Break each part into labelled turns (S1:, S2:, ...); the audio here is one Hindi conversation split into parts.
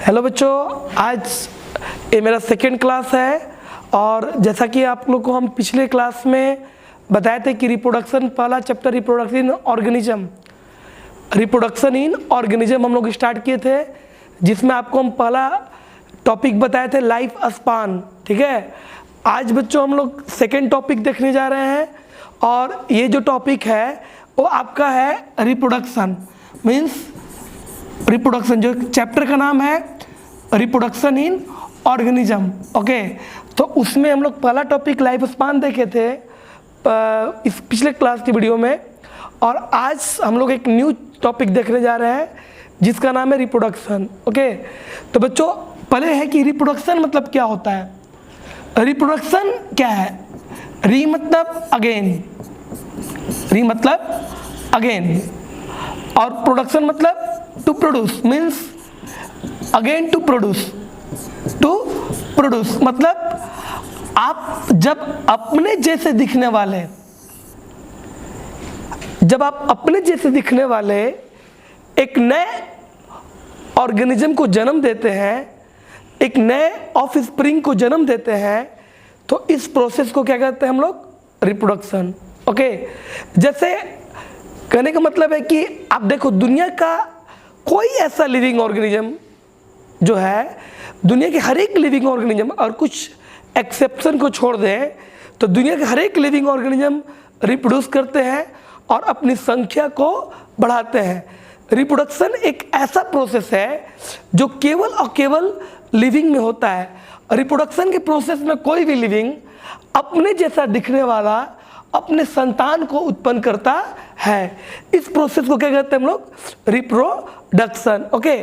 S1: हेलो बच्चों, आज ये मेरा सेकेंड क्लास है और जैसा कि आप लोग को हम पिछले क्लास में बताए थे कि रिप्रोडक्शन पहला चैप्टर रिप्रोडक्शन इन ऑर्गेनिज्म हम लोग स्टार्ट किए थे, जिसमें आपको हम पहला टॉपिक बताए थे लाइफ स्पान। ठीक है, आज बच्चों हम लोग सेकेंड टॉपिक देखने जा रहे हैं और ये जो टॉपिक है वो आपका है रिप्रोडक्शन। मीन्स रिप्रोडक्शन, जो चैप्टर का नाम है रिप्रोडक्शन इन ऑर्गेनिज्म। ओके, तो उसमें हम लोग पहला टॉपिक लाइफ स्पान देखे थे इस पिछले क्लास की वीडियो में, और आज हम लोग एक न्यू टॉपिक देखने जा रहे हैं जिसका नाम है रिप्रोडक्शन। ओके, तो बच्चों पहले है कि रिप्रोडक्शन मतलब क्या होता है। रिप्रोडक्शन क्या है? री मतलब अगेन, और प्रोडक्शन मतलब to produce, means again to produce मतलब आप जब अपने जैसे दिखने वाले एक नए ऑर्गेनिज्म को जन्म देते हैं, एक नए ऑफस्प्रिंग को जन्म देते हैं, तो इस प्रोसेस को क्या कहते हैं हम लोग? रिप्रोडक्शन। ओके, जैसे कहने का मतलब है कि आप देखो, दुनिया का कोई ऐसा लिविंग ऑर्गेनिज्म जो है, दुनिया के हर एक लिविंग ऑर्गेनिज्म, और कुछ एक्सेप्शन को छोड़ दें तो दुनिया के हर एक लिविंग ऑर्गेनिज्म रिप्रोड्यूस करते हैं और अपनी संख्या को बढ़ाते हैं। रिप्रोडक्शन एक ऐसा प्रोसेस है जो केवल और केवल लिविंग में होता है। रिप्रोडक्शन के प्रोसेस में कोई भी लिविंग अपने जैसा दिखने वाला अपने संतान को उत्पन्न करता है। इस प्रोसेस को क्या कहते हैं हम लोग? रिप्रोडक्शन। ओके,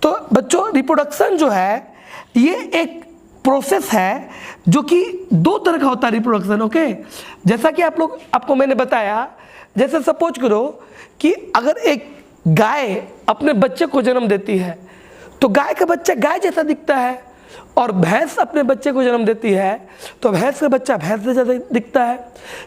S1: तो बच्चों रिप्रोडक्शन जो है ये एक प्रोसेस है जो कि दो तरह का होता है रिप्रोडक्शन। ओके, जैसा कि आपको मैंने बताया, जैसे सपोज करो कि अगर एक गाय अपने बच्चे को जन्म देती है तो गाय का बच्चा गाय जैसा दिखता है, और भैंस अपने बच्चे को जन्म देती है तो भैंस का बच्चा भैंस जैसा दिखता है,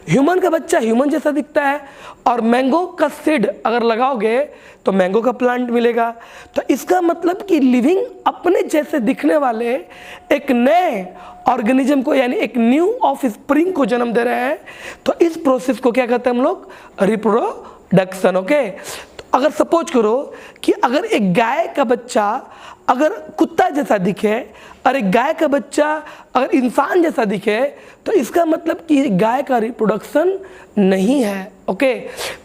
S1: ह्यूमन का बच्चा ह्यूमन जैसा दिखता है, और मैंगो का सीड अगर लगाओगे तो मैंगो का प्लांट मिलेगा। तो इसका मतलब कि लिविंग अपने जैसे दिखने वाले एक नए ऑर्गेनिज्म को, यानी एक न्यू ऑफस्प्रिंग को जन्म दे रहे हैं, तो इस प्रोसेस को क्या कहते हैं हम लोग? रिप्रोडक्शन। ओके, तो अगर सपोज करो कि अगर एक गाय का बच्चा अगर कुत्ता जैसा दिखे और एक गाय का बच्चा अगर इंसान जैसा दिखे, तो इसका मतलब कि गाय का रिप्रोडक्शन नहीं है। ओके,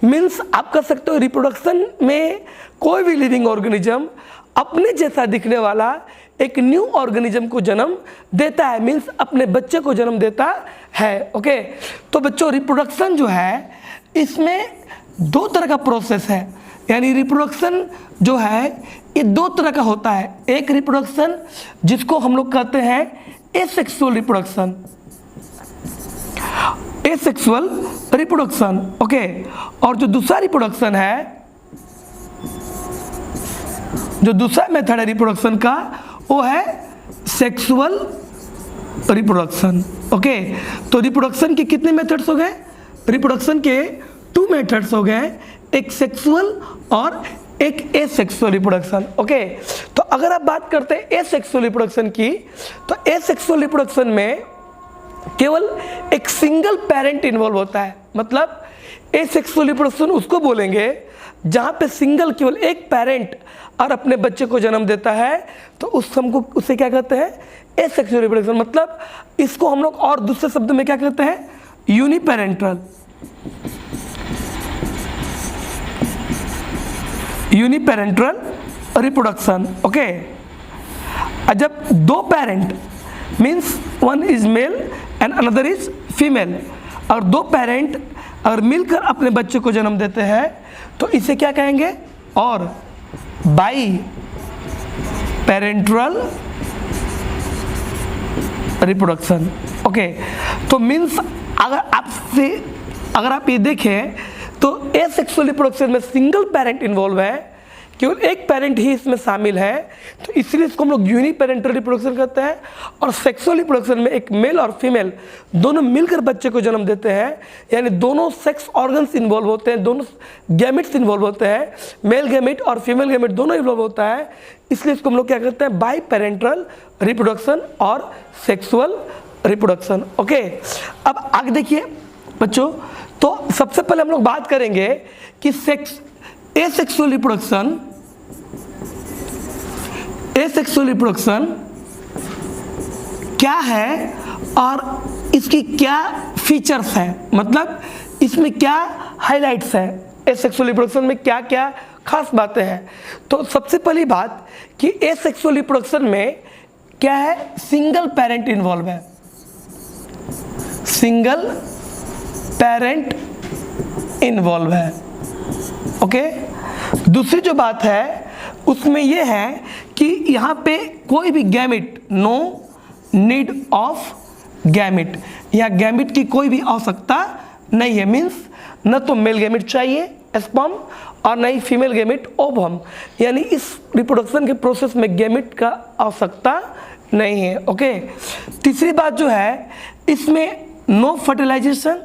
S1: मीन्स आप कह सकते हो रिप्रोडक्शन में कोई भी लिविंग ऑर्गेनिज्म अपने जैसा दिखने वाला एक न्यू ऑर्गेनिज्म को जन्म देता है, मीन्स अपने बच्चे को जन्म देता है। ओके, तो बच्चों रिप्रोडक्शन जो है इसमें दो तरह का प्रोसेस है, यानी रिप्रोडक्शन जो है ये दो तरह का होता है। एक रिप्रोडक्शन जिसको हम लोग कहते हैं एसेक्सुअल रिप्रोडक्शन। ओके, और जो दूसरा रिप्रोडक्शन है, जो दूसरा मेथड है रिप्रोडक्शन का, वो है सेक्सुअल रिप्रोडक्शन। ओके, तो रिप्रोडक्शन के कितने मेथड्स हो गए? रिप्रोडक्शन के 2 मेथड्स हो गए, एक सेक्सुअल और एक एसेक्सुअल रिप्रोडक्शन। ओके, तो अगर आप बात करते हैं एसेक्सुअल रिप्रोडक्शन की, तो एसेक्सुअल रिप्रोडक्शन में केवल एक सिंगल पेरेंट इन्वॉल्व होता है। मतलब एसेक्सुअल रिप्रोडक्शन उसको बोलेंगे जहाँ पे सिंगल, केवल एक पेरेंट और अपने बच्चे को जन्म देता है, तो उसे क्या कहते हैं? Asexual reproduction. मतलब इसको हम लोग और दूसरे शब्द में क्या कहते हैं? Uniparental reproduction. ओके, जब दो parent, means one is male and another is female, और दो पेरेंट अगर मिलकर अपने बच्चे को जन्म देते हैं तो इसे क्या कहेंगे? और बाई पेरेंटल रिप्रोडक्शन। ओके, तो मीन्स अगर आप ये देखें तो एसेक्सुअल रिप्रोडक्शन में सिंगल पेरेंट इन्वॉल्व है, केवल एक पेरेंट ही इसमें शामिल है, तो इसलिए इसको हम लोग यूनिपेरेंटल रिप्रोडक्शन कहते हैं। और सेक्सुअल रिप्रोडक्शन में एक मेल और फीमेल दोनों मिलकर बच्चे को जन्म देते हैं, यानी दोनों सेक्स ऑर्गन्स इन्वॉल्व होते हैं, दोनों गैमेट्स इन्वॉल्व होते हैं, मेल गैमेट और फीमेल गैमेट दोनों इन्वॉल्व होता है, इसलिए इसको हम लोग क्या कहते हैं, बाई पेरेंटल रिप्रोडक्शन और सेक्सुअल रिप्रोडक्शन। ओके, अब आगे देखिए बच्चों, तो सबसे पहले हम लोग बात करेंगे कि एसेक्सुअल रिप्रोडक्शन क्या है और इसकी क्या फीचर्स हैं, मतलब इसमें क्या हाइलाइट्स हैं, एसेक्सुअल रिप्रोडक्शन में क्या क्या खास बातें हैं। तो सबसे पहली बात कि एसेक्सुअल रिप्रोडक्शन में क्या है, सिंगल पेरेंट इन्वॉल्व है, सिंगल पेरेंट इन्वॉल्व है। ओके, दूसरी जो बात है उसमें यह है कि यहाँ पे कोई भी gamete, no need of gamete, या गैमिट की कोई भी आवश्यकता नहीं है, मीन्स न तो मेल गैमिट चाहिए स्पर्म और न ही फीमेल गैमिट ओवम, यानी इस रिप्रोडक्शन के प्रोसेस में गैमिट का आवश्यकता नहीं है। ओके, तीसरी बात जो है इसमें नो फर्टिलाइजेशन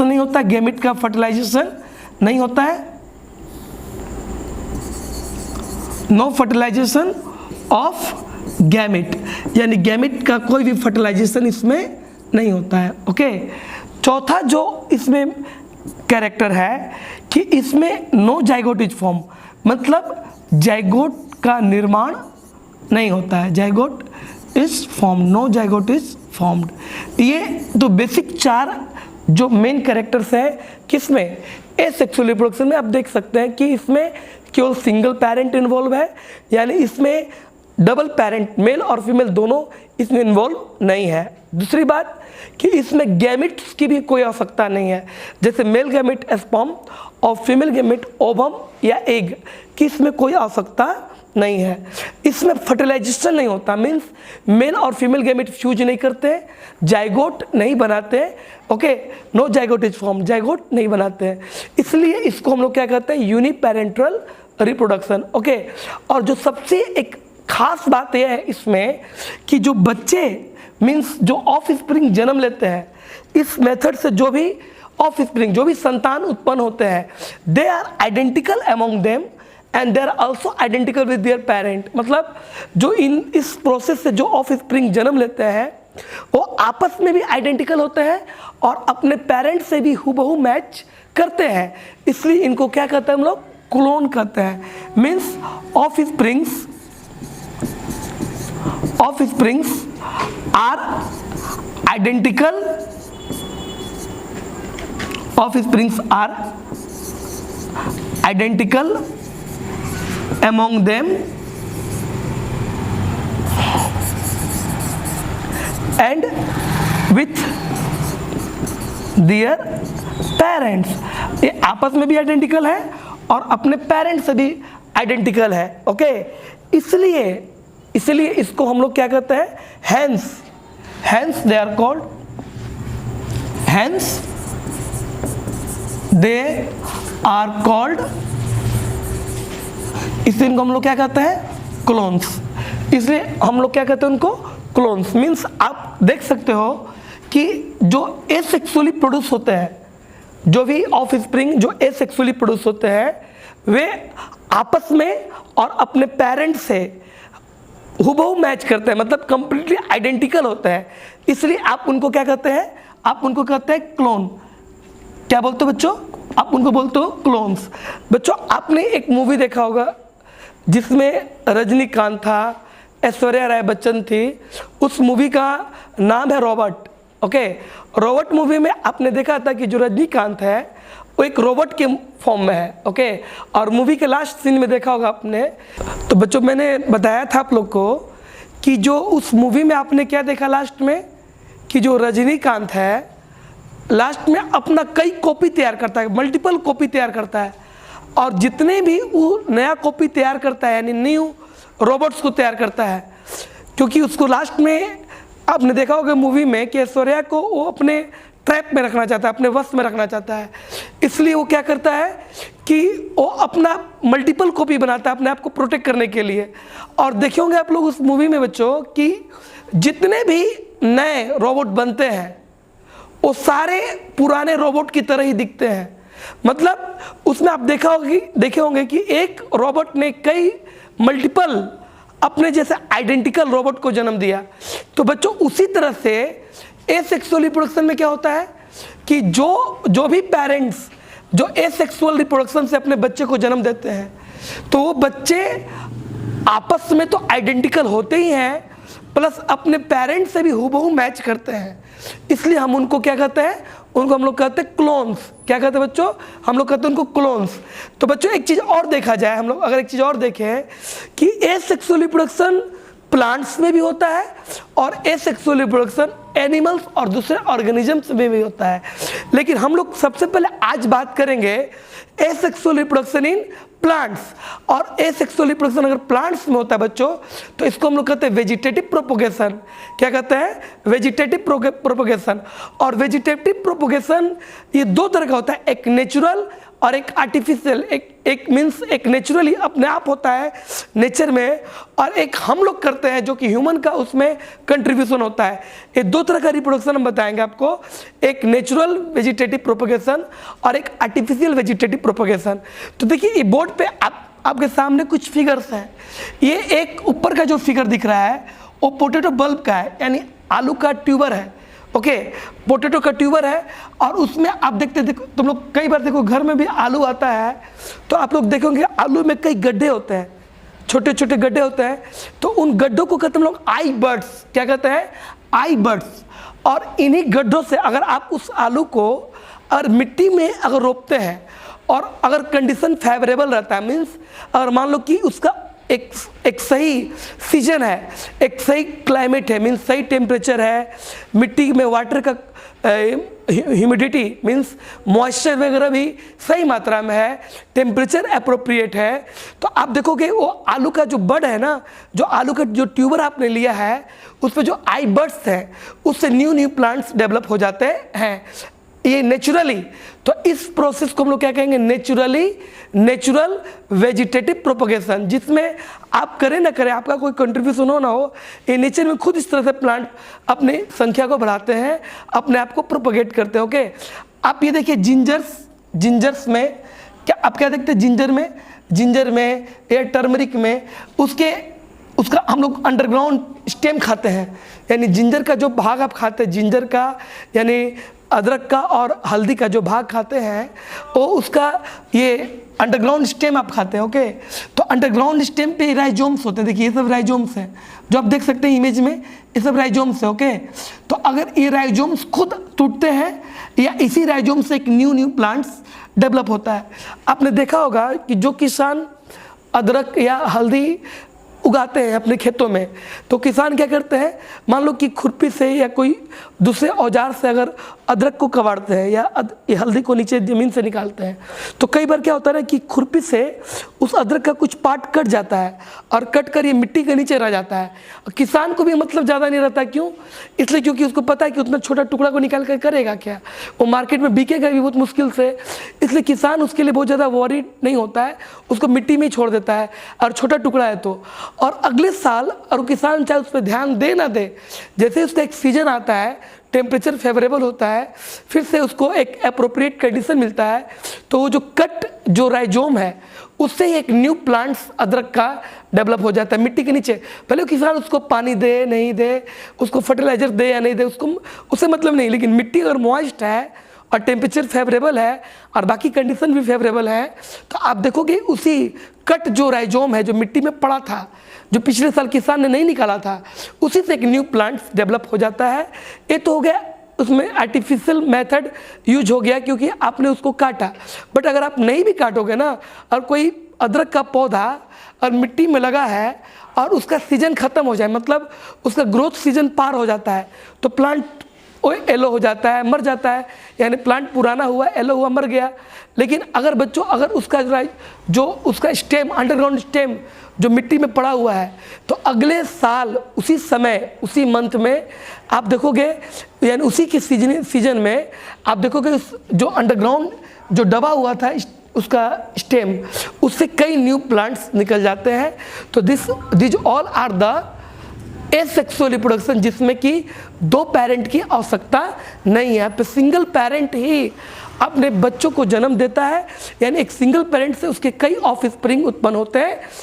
S1: नहीं होता, गैमिट का फर्टिलाइजेशन नहीं होता है, नो फर्टिलाइजेशन ऑफ गैमिट, यानी गैमिट का कोई भी फर्टिलाइजेशन इसमें नहीं होता है। ओके, चौथा जो इसमें कैरेक्टर है कि इसमें नो जाइगोट इज फॉर्म, मतलब जाइगोट का निर्माण नहीं होता है, zygote is form, no zygote is formed. ये तो बेसिक चार जो मेन कैरेक्टर्स हैं किसमें, एसेक्सुअल रिप्रोडक्शन में। आप देख सकते हैं कि इसमें केवल सिंगल पेरेंट इन्वॉल्व है, यानी इसमें डबल पेरेंट मेल और फीमेल दोनों इसमें इन्वॉल्व नहीं है। दूसरी बात कि इसमें गैमिट्स की भी कोई आवश्यकता नहीं है, जैसे मेल गैमिट स्पर्म और फीमेल गैमिट ओवम या एग की इसमें कोई आवश्यकता नहीं है। इसमें फर्टिलाइजेशन नहीं होता, मीन्स मेल और फीमेल गैमेट फ्यूज नहीं करते, जाइगोट नहीं बनाते। Okay, no zygote is form, zygote नहीं बनाते हैं, इसलिए इसको हम लोग क्या कहते हैं, यूनिपेरेंटल रिप्रोडक्शन। ओके, और जो सबसे एक खास बात यह है इसमें कि जो बच्चे मीन्स जो ऑफ स्प्रिंग जन्म लेते हैं, इस मेथड से जो भी ऑफ स्प्रिंग, जो भी संतान उत्पन्न होते हैं, they are identical among them and they are also identical with their parent, मतलब जो इस प्रोसेस से जो ऑफ स्प्रिंग जन्म लेते हैं वो आपस में भी आइडेंटिकल होते हैं और अपने पेरेंट से भी हूबहू मैच करते हैं, इसलिए इनको क्या कहते हैं हम लोग, क्लोन कहते हैं। Means offsprings are identical, offsprings are identical among them and with their parents, ये आपस में भी आइडेंटिकल है और अपने पेरेंट्स से भी आइडेंटिकल है। ओके, इसलिए इसको हम लोग क्या कहते हैं, hence they are called, hence they are called, इसलिए इनको हम लोग क्या कहते हैं, क्लोन्स। इसलिए हम लोग क्या कहते हैं उनको, क्लोन्स। मीन्स आप देख सकते हो कि जो एसेक्सुअली प्रोड्यूस होते हैं, जो भी ऑफ स्प्रिंग जो एसेक्सुअली प्रोड्यूस होते हैं, वे आपस में और अपने पेरेंट से हूबहू मैच करते हैं, मतलब कंप्लीटली आइडेंटिकल होते हैं, इसलिए आप उनको क्या कहते हैं, आप उनको कहते हैं क्लोन। क्या बोलते हो बच्चों, आप उनको बोलते हो क्लोन्स। बच्चों आपने एक मूवी देखा होगा जिसमें रजनीकांत था, ऐश्वर्या राय बच्चन थी, उस मूवी का नाम है रोबोट। ओके, रोबोट मूवी में आपने देखा था कि जो रजनीकांत है वो एक रोबोट के फॉर्म में है। ओके, और मूवी के लास्ट सीन में देखा होगा आपने। तो बच्चों मैंने बताया था आप लोग को कि जो उस मूवी में आपने क्या देखा लास्ट में, कि जो रजनीकांत है लास्ट में अपना कई कॉपी तैयार करता है, मल्टीपल कॉपी तैयार करता है, और जितने भी वो नया कॉपी तैयार करता है यानी न्यू रोबोट्स को तैयार करता है, क्योंकि उसको लास्ट में आपने देखा होगा मूवी में कि ऐश्वर्या को वो अपने ट्रैप में रखना चाहता है, अपने वश में रखना चाहता है। इसलिए वो क्या करता है कि वो अपना मल्टीपल कॉपी बनाता है अपने आप को प्रोटेक्ट करने के लिए। और देखे होंगे आप लोग उस मूवी में बच्चों कि जितने भी नए रोबोट बनते हैं वो सारे पुराने रोबोट की तरह ही दिखते हैं। मतलब उसमें आप देखे होंगे कि एक रोबोट ने कई मल्टीपल अपने जैसे आइडेंटिकल रोबोट को जन्म दिया। तो बच्चों उसी तरह से एसेक्सुअल रिप्रोडक्शन में क्या होता है कि जो भी पेरेंट्स जो एसेक्सुअल रिप्रोडक्शन से अपने बच्चे को जन्म देते हैं तो वो बच्चे आपस में तो आइडेंटिकल होते ही हैं, प्लस अपने पेरेंट्स से भी हूबहू मैच करते हैं। इसलिए हम उनको क्या कहते हैं, उनको हम लोग कहते हैं क्लोन्स। क्या कहते हैं बच्चों, हम लोग कहते हैं उनको क्लोन्स। तो बच्चों एक चीज़ और देखा जाए, हम लोग अगर एक चीज़ और देखें कि एसेक्सुअल रिप्रोडक्शन प्लांट्स में भी होता है और एसेक्सुअल रिप्रोडक्शन एनिमल्स और दूसरे ऑर्गेनिजम्स में भी होता है। लेकिन हम लोग सबसे पहले आज बात करेंगे एसेक्सुअल रिप्रोडक्शन इन प्लांट्स। और एसेक्सुअल रिप्रोडक्शन अगर प्लांट्स में होता है बच्चों तो इसको हम लोग कहते हैं वेजिटेटिव प्रोपोगेशन। क्या कहते हैं, वेजिटेटिव प्रोपोगेशन। और वेजिटेटिव प्रोपोगेशन ये दो तरह का होता है, एक नेचुरल और एक आर्टिफिशियल। एक मीन्स एक नेचुरली अपने आप होता है नेचर में, और एक हम लोग करते हैं जो कि ह्यूमन का उसमें कंट्रीब्यूशन होता है। ये दो तरह का रिप्रोडक्शन हम बताएंगे आपको, एक नेचुरल वेजिटेटिव प्रोपोगेशन और एक आर्टिफिशियल वेजिटेटिव प्रोपोगेशन। तो देखिए ये बोर्ड पे आपके सामने कुछ फिगर्स हैं। ये एक ऊपर का जो फिगर दिख रहा है वो पोटैटो बल्ब का है, यानी आलू का ट्यूबर है। ओके, पोटैटो का ट्यूबर है और उसमें आप देखते तुम लोग कई बार देखो घर में भी आलू आता है तो आप लोग देखोगे आलू में कई गड्ढे होते हैं, छोटे छोटे गड्ढे होते हैं। तो उन गड्ढों को कहते हैं हम लोग आई बर्ड्स। क्या कहते हैं, आई बर्ड्स। और इन्हीं गड्ढों से अगर आप उस आलू को अगर मिट्टी में अगर रोपते हैं और अगर कंडीशन फेवरेबल रहता है, मीन्स अगर मान लो कि उसका एक सही सीजन है, एक सही क्लाइमेट है, मीन्स सही टेम्परेचर है, मिट्टी में वाटर का ह्यूमिडिटी मीन्स मॉइस्चर वगैरह भी सही मात्रा में है, टेम्परेचर अप्रोप्रिएट है, तो आप देखोगे वो आलू का जो बड है ना, जो आलू का जो ट्यूबर आपने लिया है उस पर जो आई बर्ड्स हैं उससे न्यू प्लांट्स डेवलप हो जाते हैं, ये नेचुरली। तो इस प्रोसेस को हम लोग क्या कहेंगे, नेचुरल वेजिटेटिव प्रोपोगेशन, जिसमें आप करें ना करें, आपका कोई कंट्रीब्यूशन हो ना हो, ये नेचर में खुद इस तरह से प्लांट अपनी संख्या को बढ़ाते हैं, अपने आप को प्रोपोगेट करते हैं। ओके, आप ये देखिए जिंजर्स में क्या आप क्या देखते हैं, जिंजर में या टर्मरिक में उसका हम लोग अंडरग्राउंड स्टेम खाते हैं, यानी जिंजर का जो भाग आप खाते हैं, जिंजर का यानी अदरक का और हल्दी का जो भाग खाते हैं वो उसका ये अंडरग्राउंड स्टेम आप खाते हैं। ओके, तो अंडरग्राउंड स्टेम पे राइजोम्स होते हैं। देखिए ये सब राइजोम्स हैं जो आप देख सकते हैं इमेज में, ये सब राइजोम्स है। ओके, तो अगर ये राइजोम्स खुद टूटते हैं या इसी राइजोम से एक न्यू प्लांट्स डेवलप होता है। आपने देखा होगा कि जो किसान अदरक या हल्दी उगाते हैं अपने खेतों में, तो किसान क्या करते हैं, मान लो कि खुरपी से या कोई दूसरे औजार से अगर अदरक को कबाड़ते हैं या हल्दी को नीचे ज़मीन से निकालते हैं, तो कई बार क्या होता है ना कि खुरपी से उस अदरक का कुछ पार्ट कट जाता है और कट कर ये मिट्टी के नीचे रह जाता है। किसान को भी मतलब ज़्यादा नहीं रहता, क्यों, इसलिए क्योंकि उसको पता है कि उतना छोटा टुकड़ा को निकाल कर करेगा क्या, वो मार्केट में बिकेगा भी बहुत मुश्किल से, इसलिए किसान उसके लिए बहुत ज़्यादा वरीड नहीं होता है, उसको मिट्टी में ही छोड़ देता है और छोटा टुकड़ा है तो। और अगले साल और किसान चाहे उस पर ध्यान दे ना दे, जैसे उसका एक सीजन आता है, टेम्परेचर फेवरेबल होता है, फिर से उसको एक अप्रोप्रिएट कंडीशन मिलता है, तो वो जो कट जो राइजोम है उससे ही एक न्यू प्लांट्स अदरक का डेवलप हो जाता है मिट्टी के नीचे। पहले किसान उसको पानी दे नहीं दे, उसको फर्टिलाइजर दे या नहीं दे, उससे मतलब नहीं, लेकिन मिट्टी अगर मॉइस्ट है और टेम्परेचर फेवरेबल है और बाकी कंडीशन भी फेवरेबल है, तो आप देखोगे उसी कट जो राइजोम है जो मिट्टी में पड़ा था, जो पिछले साल किसान ने नहीं निकाला था, उसी से एक न्यू प्लांट्स डेवलप हो जाता है। ये तो हो गया, उसमें आर्टिफिशियल मेथड यूज हो गया क्योंकि आपने उसको काटा। बट अगर आप नहीं भी काटोगे ना, और कोई अदरक का पौधा और मिट्टी में लगा है और उसका सीजन ख़त्म हो जाए, मतलब उसका ग्रोथ सीजन पार हो जाता है, तो प्लांट वो येलो हो जाता है, मर जाता है, यानी प्लांट पुराना हुआ, येलो हुआ, मर गया। लेकिन अगर बच्चों अगर उसका जो उसका स्टेम, अंडरग्राउंड स्टेम जो मिट्टी में पड़ा हुआ है, तो अगले साल उसी समय उसी मंथ में आप देखोगे, यानी उसी के सीजन में आप देखोगे जो अंडरग्राउंड जो दबा हुआ था उसका स्टेम, उससे कई न्यू प्लांट्स निकल जाते हैं। तो this all are the asexual reproduction, जिसमें कि 2 पेरेंट की आवश्यकता नहीं है, तो सिंगल पेरेंट ही अपने बच्चों को जन्म देता है, यानी एक सिंगल पेरेंट से उसके कई ऑफस्प्रिंग उत्पन्न होते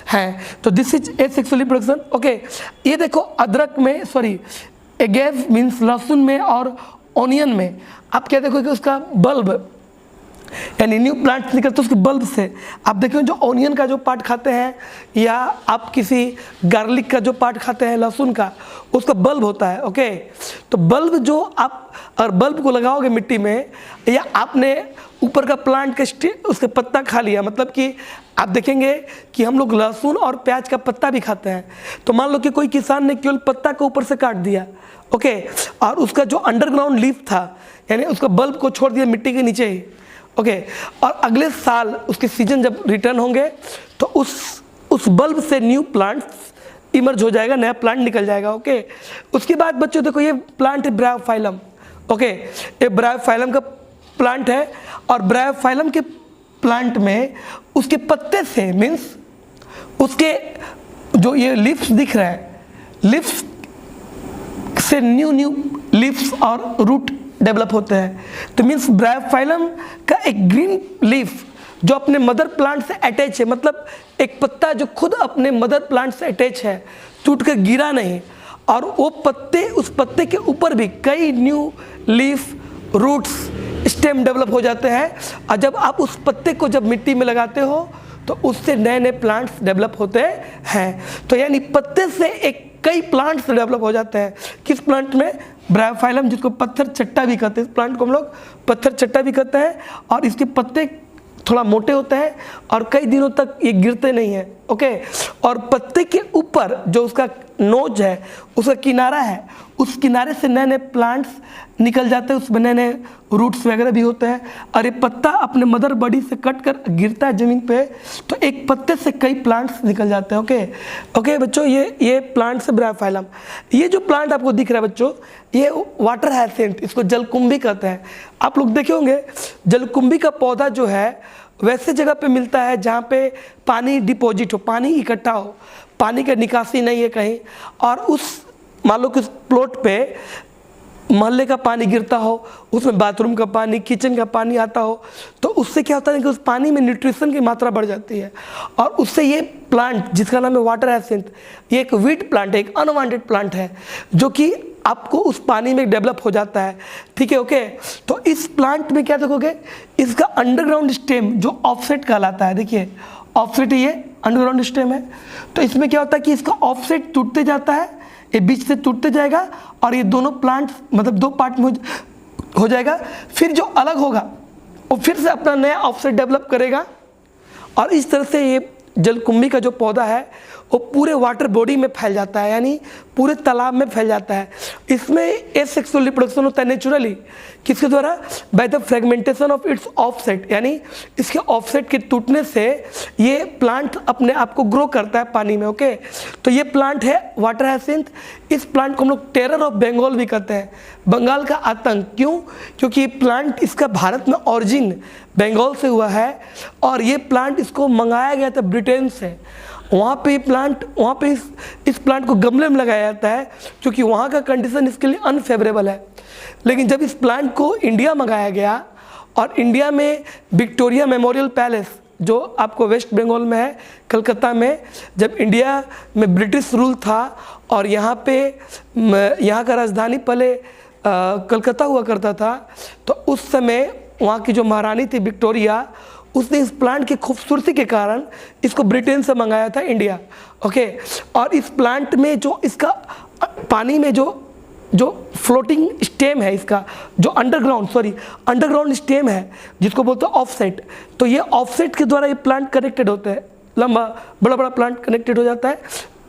S1: हैं। तो this is asexual reproduction. Okay, ये देखो अदरक में, सॉरी एगेव मीन्स लहसुन में और ऑनियन में आप क्या देखोगे, उसका बल्ब यानी न्यू प्लांट निकलते हैं उसके बल्ब से। आप देखिए जो ऑनियन का जो पार्ट खाते हैं, या आप किसी गार्लिक का जो पार्ट खाते हैं, लहसुन का, उसका बल्ब होता है। ओके, तो बल्ब जो आप अगर बल्ब को लगाओगे मिट्टी में, या आपने ऊपर का प्लांट का उसके पत्ता खा लिया, मतलब कि आप देखेंगे कि हम लोग लहसुन और प्याज का पत्ता भी खाते हैं। तो मान लो कि कोई किसान ने केवल पत्ता को ऊपर से काट दिया, ओके, और उसका जो अंडरग्राउंड लीफ था, यानी उसका बल्ब को छोड़ दिया मिट्टी के नीचे ही, ओके, और अगले साल उसके सीजन जब रिटर्न होंगे तो उस बल्ब से न्यू प्लांट्स इमर्ज हो जाएगा, नया प्लांट निकल जाएगा। ओके, उसके बाद बच्चों देखो ये प्लांट है ब्रायोफाइलम। ओके, ये ब्रायोफाइलम का प्लांट है, और ब्रायोफाइलम के प्लांट में उसके पत्ते से मीन्स उसके जो ये लीव्स दिख रहा है, लीव्स से न्यू लीव्स और रूट डेवलप होते हैं। तो मीन्स ब्रायोफाइलम का एक ग्रीन लीफ जो अपने मदर प्लांट से अटैच है, मतलब एक पत्ता जो खुद अपने मदर प्लांट से अटैच है, टूट कर गिरा नहीं, और वो पत्ते, उस पत्ते के ऊपर भी कई new leaf, roots, stem develop हो जाते हैं। और जब आप उस पत्ते को जब मिट्टी में लगाते हो तो उससे नए नए प्लांट्स डेवलप होते हैं। तो यानी पत्ते से एक कई प्लांट्स डेवलप हो जाते हैं। किस प्लांट में? ब्रायोफाइलम, जिसको पत्थर चट्टा भी कहते हैं। इस प्लांट को हम लोग पत्थर चट्टा भी कहते हैं, और इसके पत्ते थोड़ा मोटे होते हैं और कई दिनों तक ये गिरते नहीं हैं। ओके, और पत्ते के ऊपर जो उसका नोज है, उसका किनारा है, उस किनारे से नए नए प्लांट्स निकल जाते हैं, उसमें नए नए रूट्स वगैरह भी होते हैं। और ये पत्ता अपने मदर बॉडी से कट कर गिरता है ज़मीन पे, तो एक पत्ते से कई प्लांट्स निकल जाते हैं। ओके बच्चों, ये प्लांट्स है ब्रायोफाइलम। ये जो प्लांट आपको दिख रहा है बच्चों, ये वाटर हायसिंथ, इसको जलकुंभी कहते हैं। आप लोग देखे होंगे जलकुंभी का पौधा जो है वैसे जगह पे मिलता है जहाँ पे पानी डिपॉजिट हो, पानी इकट्ठा हो, पानी का निकासी नहीं है कहीं, और उस मान लो कि उस प्लॉट पे मोहल्ले का पानी गिरता हो, उसमें बाथरूम का पानी, किचन का पानी आता हो, तो उससे क्या होता है कि उस पानी में न्यूट्रिशन की मात्रा बढ़ जाती है, और उससे ये प्लांट जिसका नाम है वाटर हायसिंथ, ये एक वीड प्लांट है, एक अनवांटेड प्लांट है, जो कि आपको उस पानी में डेवलप हो जाता है। ठीक है, ओके। तो इस प्लांट में क्या देखोगे, इसका अंडरग्राउंड स्टेम जो ऑफसेट कहलाता है, देखिए ऑफसेट ये अंडरग्राउंड स्टेम है। तो इसमें क्या होता है कि इसका ऑफसेट टूटते जाता है, ये बीच से टूटते जाएगा, और ये दोनों प्लांट मतलब दो पार्ट में हो जाएगा। फिर जो अलग होगा वो फिर से अपना नया ऑफसेट डेवलप करेगा, और इस तरह से ये जलकुंभी का जो पौधा है वो पूरे वाटर बॉडी में फैल जाता है, यानी पूरे तालाब में फैल जाता है। इसमें एसेक्सुअल रिप्रोडक्शन होता है नेचुरली, किसके द्वारा? By the fragmentation of its offset, यानी इसके ऑफसेट के टूटने से ये प्लांट अपने आप को ग्रो करता है पानी में। ओके, तो ये प्लांट है वाटर हायसिंथ। इस प्लांट को हम लोग टेरर ऑफ बंगाल भी कहते हैं, बंगाल का आतंक। क्यों? क्योंकि ये प्लांट, इसका भारत में ऑरिजिन बंगाल से हुआ है, और ये प्लांट इसको मंगाया गया था ब्रिटेन से। वहाँ पे इस प्लांट को गमले में लगाया जाता है, क्योंकि वहाँ का कंडीशन इसके लिए अनफेवरेबल है। लेकिन जब इस प्लांट को इंडिया मंगाया गया, और इंडिया में विक्टोरिया मेमोरियल पैलेस जो आपको वेस्ट बंगाल में है, कलकत्ता में, जब इंडिया में ब्रिटिश रूल था और यहाँ का राजधानी पहले कलकत्ता हुआ करता था, तो उस समय वहाँ की जो महारानी थी विक्टोरिया, उसने इस प्लांट की खूबसूरती के कारण इसको ब्रिटेन से मंगाया था इंडिया। ओके, और इस प्लांट में जो इसका पानी में जो फ्लोटिंग स्टेम है, इसका जो अंडरग्राउंड स्टेम है, जिसको बोलते हैं ऑफसेट, तो ये ऑफसेट के द्वारा ये प्लांट कनेक्टेड होते हैं, लंबा बड़ा प्लांट कनेक्टेड हो जाता है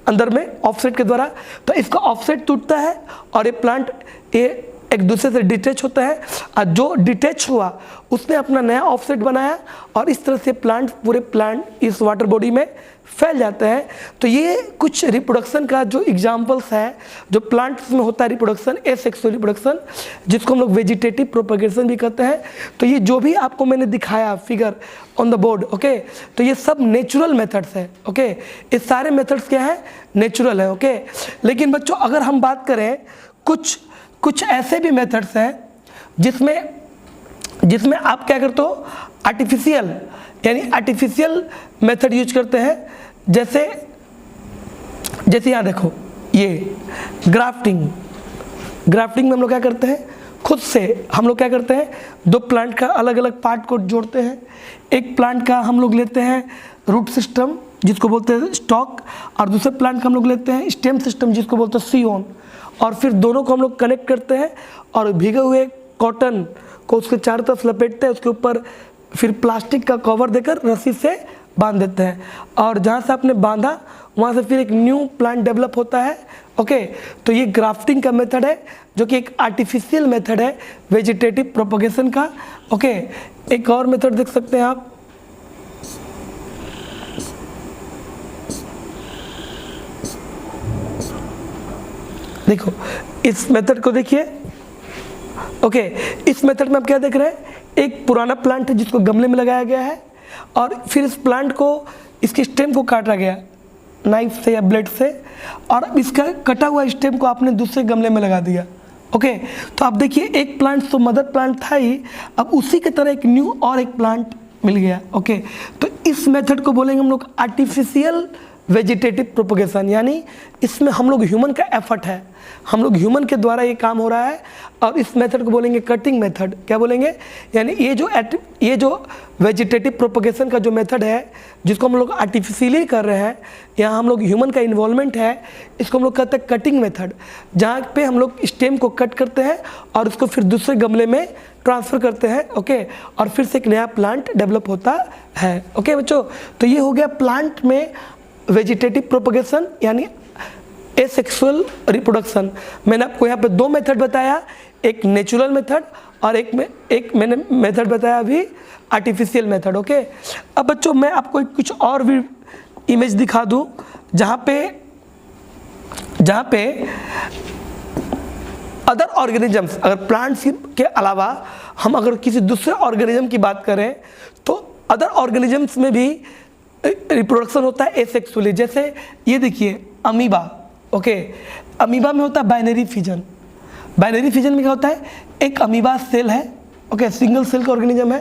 S1: अंदर में ऑफसेट के द्वारा। तो इसका ऑफसेट टूटता है और ये प्लांट ये एक दूसरे से डिटैच होता है, और जो डिटैच हुआ उसने अपना नया ऑफसेट बनाया, और इस तरह से पूरे प्लांट इस वाटर बॉडी में फैल जाते हैं। तो ये कुछ रिप्रोडक्शन का जो एग्जाम्पल्स हैं, जो प्लांट्स में होता है रिप्रोडक्शन, एसेक्सुअल रिप्रोडक्शन, जिसको हम लोग वेजिटेटिव प्रोपगेशन भी कहते हैं। तो ये जो भी आपको मैंने दिखाया figure on the board, okay, तो ये सब नेचुरल मेथड्स है, ओके, ये सारे मेथड्स क्या है, नेचुरल है, ओके। लेकिन बच्चों अगर हम बात करें कुछ ऐसे भी मेथड्स हैं जिसमें आप क्या करते हो, आर्टिफिशियल मेथड यूज करते हैं। जैसे यहाँ देखो, ये ग्राफ्टिंग में हम लोग क्या करते हैं, खुद से हम लोग क्या करते हैं, दो प्लांट का अलग अलग पार्ट को जोड़ते हैं। एक प्लांट का हम लोग लेते हैं रूट सिस्टम, जिसको बोलते हैं स्टॉक, और दूसरे प्लांट का हम लोग लेते हैं स्टेम सिस्टम, जिसको बोलते हैं सीओन, और फिर दोनों को हम लोग कनेक्ट करते हैं और भीगे हुए कॉटन को उसके चारों तरफ लपेटते हैं, उसके ऊपर फिर प्लास्टिक का कवर देकर रस्सी से बांध देते हैं, और जहाँ से आपने बांधा वहाँ से फिर एक न्यू प्लांट डेवलप होता है, ओके। तो ये ग्राफ्टिंग का मेथड है, जो कि एक आर्टिफिशियल मेथड है वेजिटेटिव प्रोपगेशन का, ओके। एक और मेथड देख सकते हैं आप, देखो इस मेथड को देखिए, ओके। इस मेथड में आप क्या देख रहे हैं, एक पुराना प्लांट है जिसको गमले में लगाया गया है, और फिर इस प्लांट को, इसके स्टेम को काटा गया नाइफ से या ब्लेड से, और इसका कटा हुआ स्टेम को आपने दूसरे गमले में लगा दिया, ओके। तो आप देखिए एक प्लांट तो मदर प्लांट था ही, अब उसी की तरह एक न्यू और एक प्लांट मिल गया, ओके। तो इस मेथड को बोलेंगे हम लोग आर्टिफिशियल वेजिटेटिव प्रोपगेशन, यानी इसमें हम लोग ह्यूमन का एफर्ट है, हम लोग ह्यूमन के द्वारा ये काम हो रहा है, और इस मेथड को बोलेंगे कटिंग मेथड। क्या बोलेंगे, यानी ये जो वेजिटेटिव प्रोपगेशन का जो मेथड है, जिसको हम लोग आर्टिफिशियली कर रहे हैं, यहाँ हम लोग ह्यूमन का इन्वॉल्वमेंट है, इसको हम लोग कहते हैं कटिंग मेथड, जहाँ पे हम लोग स्टेम को कट करते हैं और उसको फिर दूसरे गमले में ट्रांसफ़र करते हैं, ओके, और फिर से एक नया प्लांट डेवलप होता है, ओके बच्चों। तो ये हो गया प्लांट में वेजिटेटिव प्रोपगेशन यानी एसेक्सुअल रिप्रोडक्शन। मैंने आपको यहाँ पे दो मेथड बताया, एक नेचुरल मेथड और एक मैंने मेथड बताया अभी आर्टिफिशियल मेथड, ओके। अब बच्चों मैं आपको कुछ और भी इमेज दिखा दूँ, जहाँ पे अदर ऑर्गेनिजम्स, अगर प्लांट्स के अलावा हम अगर किसी दूसरे ऑर्गेनिज्म की बात करें, तो अदर ऑर्गेनिजम्स में भी रिप्रोडक्शन होता है एसेक्सुअली। जैसे ये देखिए अमीबा, ओके, अमीबा में होता है बाइनरी फिजन। बाइनरी फिजन में क्या होता है, एक अमीबा सेल है, ओके, सिंगल सेल का ऑर्गेनिज्म है,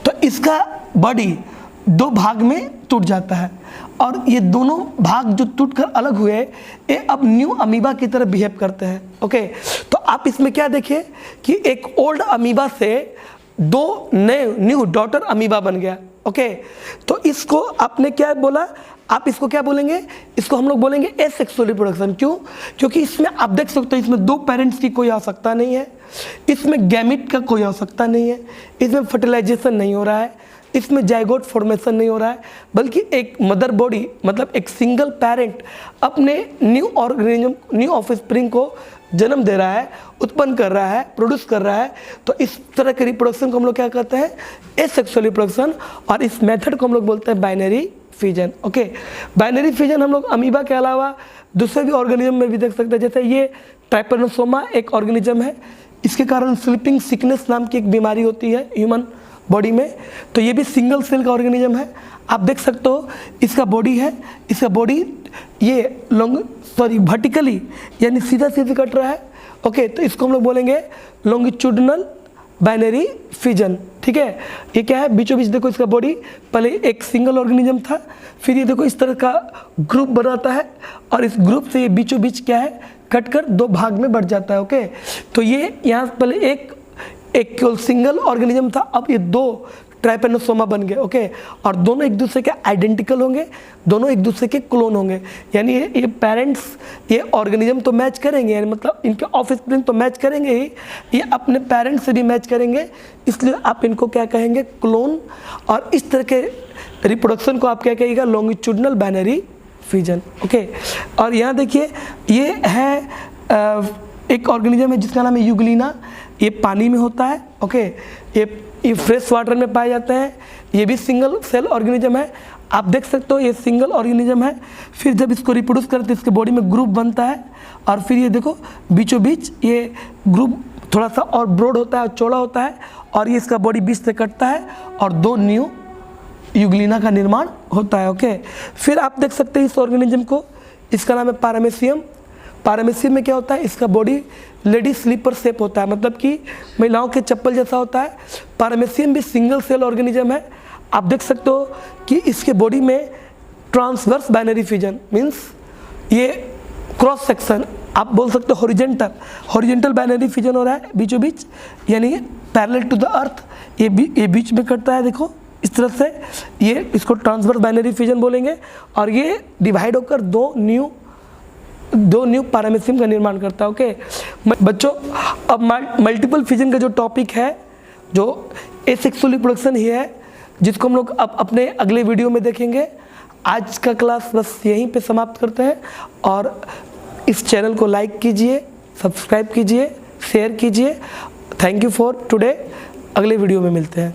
S1: तो इसका बॉडी दो भाग में टूट जाता है, और ये दोनों भाग जो टूटकर अलग हुए, ये अब न्यू अमीबा की तरह बिहेव करते हैं, ओके। तो आप इसमें क्या देखें कि एक ओल्ड अमीबा से दो नए न्यू डॉटर अमीबा बन गया, ओके। तो इसको आपने क्या बोला, आप इसको क्या बोलेंगे, इसको हम लोग बोलेंगे एसेक्सुअल रिप्रोडक्शन। क्यों, क्योंकि इसमें आप देख सकते हो इसमें दो पेरेंट्स की कोई आवश्यकता नहीं है, इसमें गैमिट का कोई आवश्यकता नहीं है, इसमें फर्टिलाइजेशन नहीं हो रहा है, इसमें जाइगोट फॉर्मेशन नहीं हो रहा है, बल्कि एक मदर बॉडी मतलब एक सिंगल पेरेंट अपने न्यू ऑर्गेनिज्म, न्यू ऑफस्प्रिंग को जन्म दे रहा है, उत्पन्न कर रहा है, प्रोड्यूस कर रहा है। तो इस तरह के रिप्रोडक्शन को हम लोग क्या कहते हैं, एसेक्सुअल रिप्रोडक्शन, और इस मेथड को हम लोग बोलते हैं binary fission, okay. Binary fission हम लोग अमीबा के अलावा दूसरे भी ऑर्गेनिज्म में भी देख सकते हैं। जैसे ये ट्राइपेनोसोमा एक ऑर्गेनिज्म है, इसके कारण स्लीपिंग सिकनेस नाम की एक बीमारी होती है ह्यूमन बॉडी में, तो ये भी सिंगल सेल का ऑर्गेनिज्म है। आप देख सकते हो इसका बॉडी है, इसका बॉडी ये वर्टिकली यानी सीधा सीधा कट रहा है, ओके। तो इसको हम लोग बोलेंगे लॉन्गिट्यूडनल बाइनरी फिजन, ठीक है। ये क्या है, बीचों बीच देखो इसका बॉडी पहले एक सिंगल ऑर्गेनिज्म था, फिर ये देखो इस तरह का ग्रुप बनाता है, और इस ग्रुप से ये बीचों बीच क्या है, कट कर दो भाग में बढ़ जाता है, ओके। तो ये यहाँ पहले एक केवल सिंगल ऑर्गेनिज्म था, अब ये दो ट्राइपेनोसोमा बन गए, ओके। और दोनों एक दूसरे के आइडेंटिकल होंगे, दोनों एक दूसरे के क्लोन होंगे, यानी ये पेरेंट्स ये ऑर्गेनिज्म तो मैच करेंगे, यानी मतलब इनके ऑफस्प्रिंग तो मैच करेंगे ही, ये अपने पेरेंट्स से भी मैच करेंगे, इसलिए आप इनको क्या कहेंगे, क्लोन। और इस तरह के रिप्रोडक्शन को आप क्या कहिएगा, लॉन्गिट्यूडनल बाइनरी फिजन, ओके। और यहाँ देखिए ये है एक ऑर्गेनिज्म है जिसका नाम है यूग्लिना, ये पानी में होता है। ओके, ये फ्रेश वाटर में पाए जाते हैं। ये भी सिंगल सेल ऑर्गेनिज्म है, आप देख सकते हो ये सिंगल ऑर्गेनिज्म है। फिर जब इसको रिप्रोड्यूस करते हैं इसके बॉडी में ग्रुप बनता है, और फिर ये देखो बीचों बीच ये ग्रुप थोड़ा सा और ब्रॉड होता है, चौड़ा होता है, और ये इसका बॉडी बीच से कटता है और 2 न्यू यूग्लिना का निर्माण होता है। ओके, फिर आप देख सकते हैं इस ऑर्गेनिज्म को, इसका नाम है पैरामेसियम। पैरामेसियम में क्या होता है, इसका बॉडी लेडी स्लीपर शेप होता है, मतलब कि महिलाओं के चप्पल जैसा होता है। पैरामेसियम भी सिंगल सेल ऑर्गेनिज्म है। आप देख सकते हो कि इसके बॉडी में ट्रांसवर्स बाइनरी फिजन मीन्स ये क्रॉस सेक्शन, आप बोल सकते हो हॉरिजेंटल बाइनरी फिजन हो रहा है बीचों बीच, यानी पैरेलल टू द अर्थ, ये बीच में कटता है। देखो इस तरह से, ये इसको ट्रांसवर्स बाइनरी फिजन बोलेंगे, और ये डिवाइड होकर दो न्यू पैरामेसियम का निर्माण करता है। ओके बच्चों, अब मल्टीपल फिजन का जो टॉपिक है, जो एसेक्सुअल रिप्रोडक्शन ही है, जिसको हम लोग अब अपने अगले वीडियो में देखेंगे। आज का क्लास बस यहीं पे समाप्त करते हैं, और इस चैनल को लाइक कीजिए, सब्सक्राइब कीजिए, शेयर कीजिए। Thank you for today. अगले वीडियो में मिलते हैं।